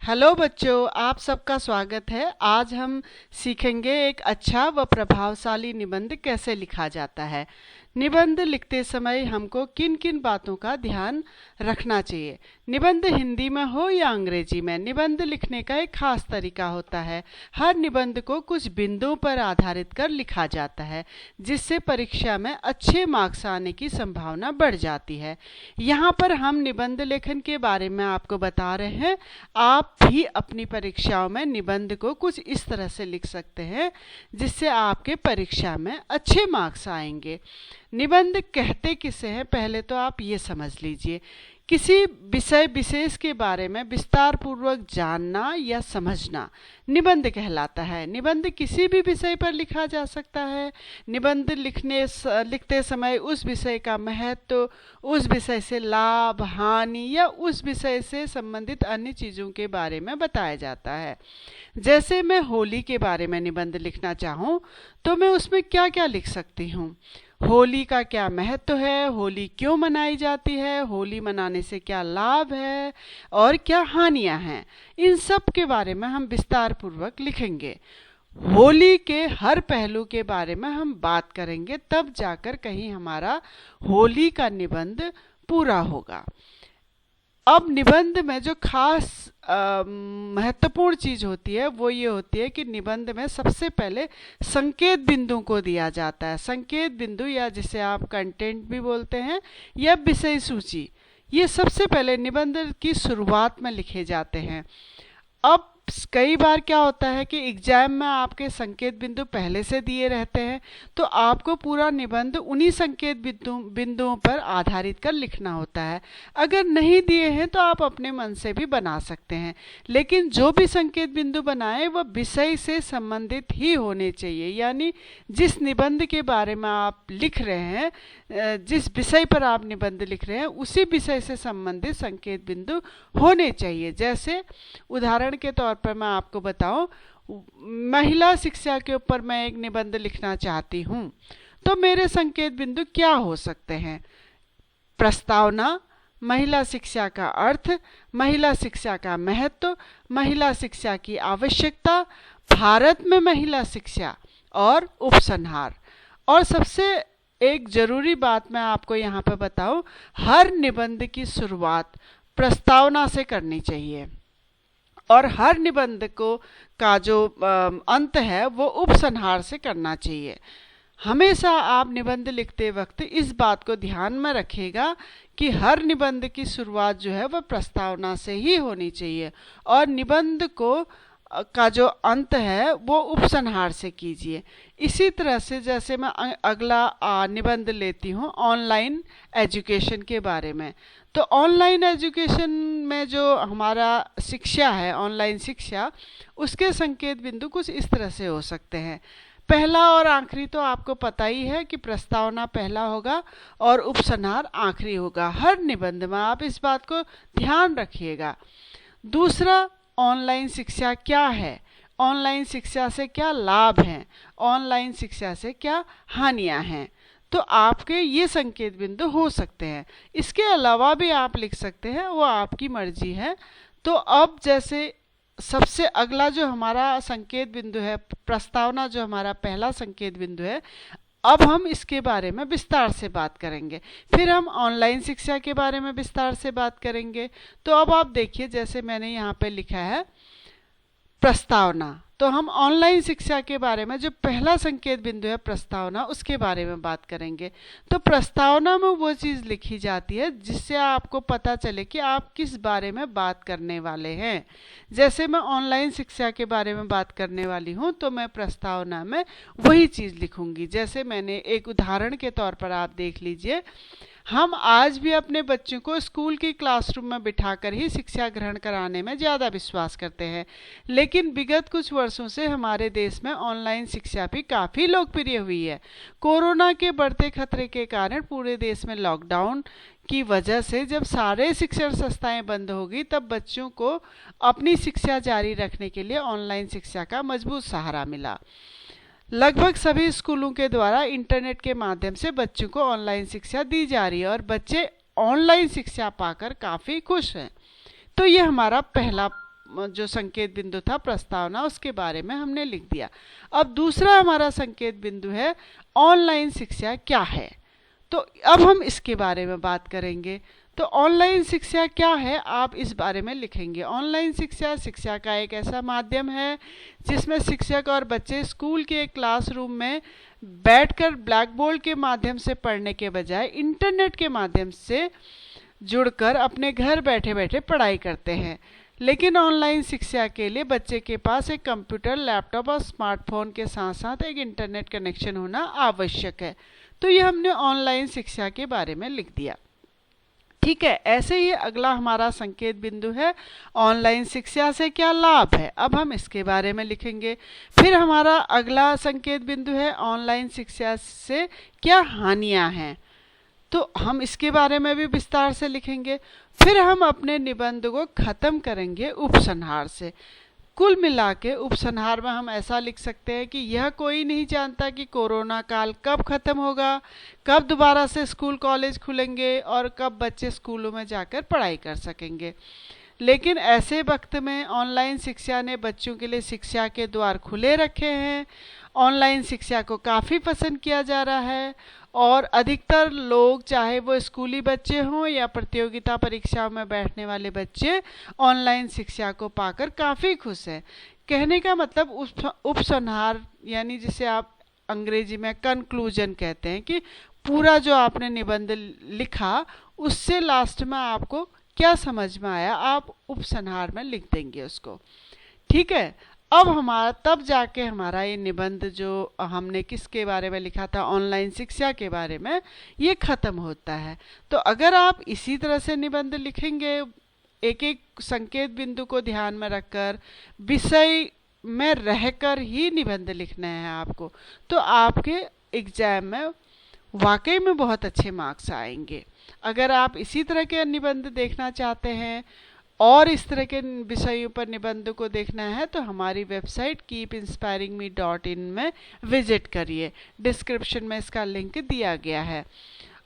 Hello बच्चों, आप सबका स्वागत है। आज हम सीखेंगे एक अच्छा व प्रभावशाली निबंध कैसे लिखा जाता है। निबंध लिखते समय हमको किन किन बातों का ध्यान रखना चाहिए। निबंध हिंदी में हो या अंग्रेजी में, निबंध लिखने का एक खास तरीका होता है। हर निबंध को कुछ बिंदुओं पर आधारित कर लिखा जाता है, जिससे परीक्षा में अच्छे मार्क्स आने की संभावना बढ़ जाती है। यहाँ पर हम निबंध लेखन के बारे में आपको बता रहे हैं। आप भी अपनी परीक्षाओं में निबंध को कुछ इस तरह से लिख सकते हैं, जिससे आपके परीक्षा में अच्छे मार्क्स आएंगे। निबंध कहते किसे हैं, पहले तो आप ये समझ लीजिए। किसी विषय विशेष के बारे में विस्तार पूर्वक जानना या समझना निबंध कहलाता है। निबंध किसी भी विषय पर लिखा जा सकता है। निबंध लिखते समय उस विषय का महत्व, उस विषय से लाभ हानि या उस विषय से संबंधित अन्य चीज़ों के बारे में बताया जाता है। जैसे मैं होली के बारे में निबंध लिखना चाहूँ तो मैं उसमें क्या क्या लिख सकती हूँ। होली का क्या महत्व है, होली क्यों मनाई जाती है, होली मनाने से क्या लाभ है और क्या हानियां हैं, इन सब के बारे में हम विस्तार पूर्वक लिखेंगे। होली के हर पहलू के बारे में हम बात करेंगे, तब जाकर कहीं हमारा होली का निबंध पूरा होगा। अब निबंध में जो खास महत्वपूर्ण चीज़ होती है वो ये होती है कि निबंध में सबसे पहले संकेत बिंदु को दिया जाता है। संकेत बिंदु या जिसे आप कंटेंट भी बोलते हैं या विषय सूची, ये सबसे पहले निबंध की शुरुआत में लिखे जाते हैं। अब कई बार क्या होता है कि एग्जाम में आपके संकेत बिंदु पहले से दिए रहते हैं, तो आपको पूरा निबंध उन्हीं संकेत बिंदुओं पर आधारित कर लिखना होता है। अगर नहीं दिए हैं तो आप अपने मन से भी बना सकते हैं, लेकिन जो भी संकेत बिंदु बनाए वह विषय से संबंधित ही होने चाहिए। यानी जिस निबंध के बारे में आप लिख रहे हैं, जिस विषय पर आप निबंध लिख रहे हैं, उसी विषय से संबंधित संकेत बिंदु होने चाहिए। जैसे उदाहरण के तौर पर मैं आपको बताऊं, महिला शिक्षा के ऊपर मैं एक निबंध लिखना चाहती हूं, तो मेरे संकेत बिंदु क्या हो सकते हैं। प्रस्तावना, महिला शिक्षा का अर्थ, महिला शिक्षा का महत्व, महिला शिक्षा की आवश्यकता, भारत में महिला शिक्षा और उपसंहार। और सबसे एक जरूरी बात मैं आपको यहाँ पे बताऊं, हर निबंध की शुरुआत प्रस्तावना से करनी चाहिए और हर निबंध का जो अंत है वो उपसंहार से करना चाहिए। हमेशा आप निबंध लिखते वक्त इस बात को ध्यान में रखिएगा कि हर निबंध की शुरुआत जो है वह प्रस्तावना से ही होनी चाहिए और निबंध का जो अंत है वो उपसंहार से कीजिए। इसी तरह से जैसे मैं अगला निबंध लेती हूँ ऑनलाइन एजुकेशन के बारे में, तो ऑनलाइन एजुकेशन में जो हमारा शिक्षा है, ऑनलाइन शिक्षा, उसके संकेत बिंदु कुछ इस तरह से हो सकते हैं। पहला और आखिरी तो आपको पता ही है कि प्रस्तावना पहला होगा और उपसंहार आखिरी होगा। हर निबंध में आप इस बात को ध्यान रखिएगा। दूसरा, ऑनलाइन शिक्षा क्या है, ऑनलाइन शिक्षा से क्या लाभ हैं, ऑनलाइन शिक्षा से क्या हानियां हैं, तो आपके ये संकेत बिंदु हो सकते हैं। इसके अलावा भी आप लिख सकते हैं, वो आपकी मर्जी है। तो अब जैसे सबसे अगला जो हमारा संकेत बिंदु है, प्रस्तावना जो हमारा पहला संकेत बिंदु है, अब हम इसके बारे में विस्तार से बात करेंगे। फिर हम ऑनलाइन शिक्षा के बारे में विस्तार से बात करेंगे। तो अब आप देखिए, जैसे मैंने यहाँ पे लिखा है प्रस्तावना, तो हम ऑनलाइन शिक्षा के बारे में जो पहला संकेत बिंदु है प्रस्तावना, उसके बारे में बात करेंगे। तो प्रस्तावना में वो चीज़ लिखी जाती है जिससे आपको पता चले कि आप किस बारे में बात करने वाले हैं। जैसे मैं ऑनलाइन शिक्षा के बारे में बात करने वाली हूँ, तो मैं प्रस्तावना में वही चीज़ लिखूंगी। जैसे मैंने एक उदाहरण के तौर पर आप देख लीजिए, हम आज भी अपने बच्चों को स्कूल की क्लासरूम में बिठाकर ही शिक्षा ग्रहण कराने में ज़्यादा विश्वास करते हैं, लेकिन विगत कुछ वर्षों से हमारे देश में ऑनलाइन शिक्षा भी काफ़ी लोकप्रिय हुई है। कोरोना के बढ़ते खतरे के कारण पूरे देश में लॉकडाउन की वजह से जब सारे शिक्षण संस्थाएं बंद हो गई, तब बच्चों को अपनी शिक्षा जारी रखने के लिए ऑनलाइन शिक्षा का मजबूत सहारा मिला। लगभग सभी स्कूलों के द्वारा इंटरनेट के माध्यम से बच्चों को ऑनलाइन शिक्षा दी जा रही है और बच्चे ऑनलाइन शिक्षा पाकर काफ़ी खुश हैं। तो ये हमारा पहला जो संकेत बिंदु था प्रस्तावना, उसके बारे में हमने लिख दिया। अब दूसरा हमारा संकेत बिंदु है ऑनलाइन शिक्षा क्या है। तो अब हम इसके बारे में बात करेंगे। तो ऑनलाइन शिक्षा क्या है, आप इस बारे में लिखेंगे। ऑनलाइन शिक्षा शिक्षा का एक ऐसा माध्यम है जिसमें शिक्षक और बच्चे स्कूल के क्लासरूम में बैठकर ब्लैक बोर्ड के माध्यम से पढ़ने के बजाय इंटरनेट के माध्यम से जुड़कर अपने घर बैठे बैठे पढ़ाई करते हैं। लेकिन ऑनलाइन शिक्षा के लिए बच्चे के पास एक कंप्यूटर, लैपटॉप और स्मार्टफोन के साथ साथ एक इंटरनेट कनेक्शन होना आवश्यक है। तो ये हमने ऑनलाइन शिक्षा के बारे में लिख दिया। ठीक है, ऐसे ही अगला हमारा संकेत बिंदु है ऑनलाइन शिक्षा से क्या लाभ है। अब हम इसके बारे में लिखेंगे। फिर हमारा अगला संकेत बिंदु है ऑनलाइन शिक्षा से क्या हानियां हैं। तो हम इसके बारे में भी विस्तार से लिखेंगे। फिर हम अपने निबंध को खत्म करेंगे उपसंहार से। कुल मिला के उपसंहार में हम ऐसा लिख सकते हैं कि यह कोई नहीं जानता कि कोरोना काल कब खत्म होगा, कब दोबारा से स्कूल कॉलेज खुलेंगे और कब बच्चे स्कूलों में जाकर पढ़ाई कर सकेंगे। लेकिन ऐसे वक्त में ऑनलाइन शिक्षा ने बच्चों के लिए शिक्षा के द्वार खुले रखे हैं। ऑनलाइन शिक्षा को काफ़ी पसंद किया जा रहा है और अधिकतर लोग, चाहे वो स्कूली बच्चे हों या प्रतियोगिता परीक्षाओं में बैठने वाले बच्चे, ऑनलाइन शिक्षा को पाकर काफ़ी खुश हैं। कहने का मतलब उपसंहार यानी जिसे आप अंग्रेजी में कंक्लूजन कहते हैं कि पूरा जो आपने निबंध लिखा उससे लास्ट में आपको क्या समझ में आया, आप उपसंहार में लिख देंगे उसको। ठीक है, अब हमारा तब जाके हमारा ये निबंध जो हमने किसके बारे में लिखा था, ऑनलाइन शिक्षा के बारे में, ये ख़त्म होता है। तो अगर आप इसी तरह से निबंध लिखेंगे, एक एक संकेत बिंदु को ध्यान में रखकर, विषय में रहकर ही निबंध लिखना है आपको, तो आपके एग्जाम में वाकई में बहुत अच्छे मार्क्स आएंगे। अगर आप इसी तरह के निबंध देखना चाहते हैं और इस तरह के विषयों पर निबंध को देखना है तो हमारी वेबसाइट keepinspiringme.in में विजिट करिए। डिस्क्रिप्शन में इसका लिंक दिया गया है।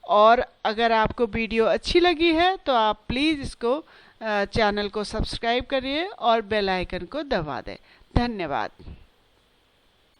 और अगर आपको वीडियो अच्छी लगी है तो आप प्लीज़ इसको चैनल को सब्सक्राइब करिए और बेल आइकन को दबा दें। धन्यवाद।